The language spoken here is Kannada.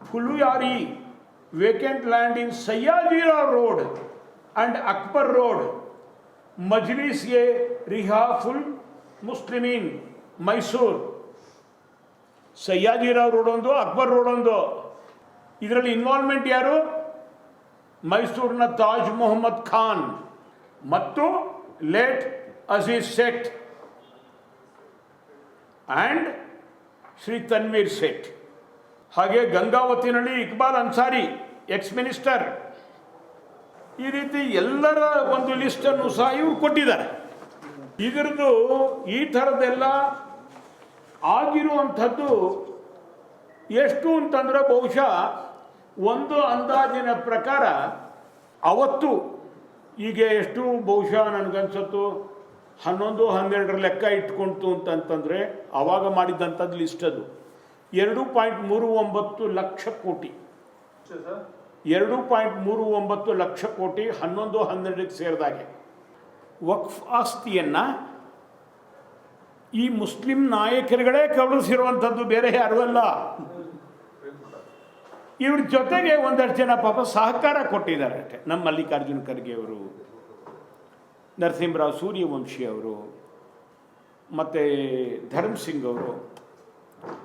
Fuluyari vacant land in Sayyajira Road and Akbar Road, Majlis-e Rihaful Muslimin, Mysore. Sayajirao road ಒಂದು, ಅಕ್ಬರ್ ರೋಡ್ ಒಂದು. ಇದರಲ್ಲಿ ಇನ್ವಾಲ್ವ್ಮೆಂಟ್ ಯಾರು? ಮೈಸೂರಿನ ತಾಜ್ ಮೊಹಮ್ಮದ್ ಖಾನ್ ಮತ್ತು ಲೇಟ್ ಅಜೀಜ್ ಸೇಠ್ ಆ್ಯಂಡ್ ಶ್ರೀ ತನ್ವೀರ್ ಸೇಠ್. ಹಾಗೆ ಗಂಗಾವತಿನಲ್ಲಿ ಇಕ್ಬಾಲ್ ಅನ್ಸಾರಿ, ಎಕ್ಸ್ ಮಿನಿಸ್ಟರ್. ಈ ರೀತಿ ಎಲ್ಲರ ಒಂದು ಲಿಸ್ಟನ್ನು ಸಹ ಇವರು ಕೊಟ್ಟಿದ್ದಾರೆ. ಇದರದ್ದು ಈ ಥರದ್ದೆಲ್ಲ ಆಗಿರುವಂಥದ್ದು ಎಷ್ಟು ಅಂತಂದರೆ ಬಹುಶಃ ಒಂದು ಅಂದಾಜಿನ ಪ್ರಕಾರ ಅವತ್ತು ಈಗ ಎಷ್ಟು ಬಹುಶಃ ನನಗನ್ಸತ್ತು 11-12 ಲೆಕ್ಕ ಇಟ್ಕೊಳ್ತು ಅಂತಂತಂದರೆ ಆವಾಗ ಮಾಡಿದ್ದಂಥದ್ದು ಲಿಸ್ಟ್ ಅದು 2.39 ಲಕ್ಷ ಕೋಟಿ. 2.39 ಲಕ್ಷ ಕೋಟಿ 11-12ಕ್ಕೆ ಸೇರಿದಾಗೆ ವಕ್ಫ್ ಆಸ್ತಿಯನ್ನು ಈ ಮುಸ್ಲಿಂ ನಾಯಕರುಗಳೇ ಕಬಳಿಸಿರುವಂಥದ್ದು, ಬೇರೆ ಯಾರೂ ಅಲ್ಲ. ಇವ್ರ ಜೊತೆಗೆ ಒಂದಷ್ಟು ಜನ ಪಾಪ ಸಹಕಾರ ಕೊಟ್ಟಿದ್ದಾರೆ ಅಷ್ಟೇ. ನಮ್ಮ ಮಲ್ಲಿಕಾರ್ಜುನ ಖರ್ಗೆ ಅವರು, ನರಸಿಂಹರಾವ್ ಸೂರ್ಯವಂಶಿ ಅವರು, ಮತ್ತು ಧರ್ಮ್ ಸಿಂಗ್ ಅವರು,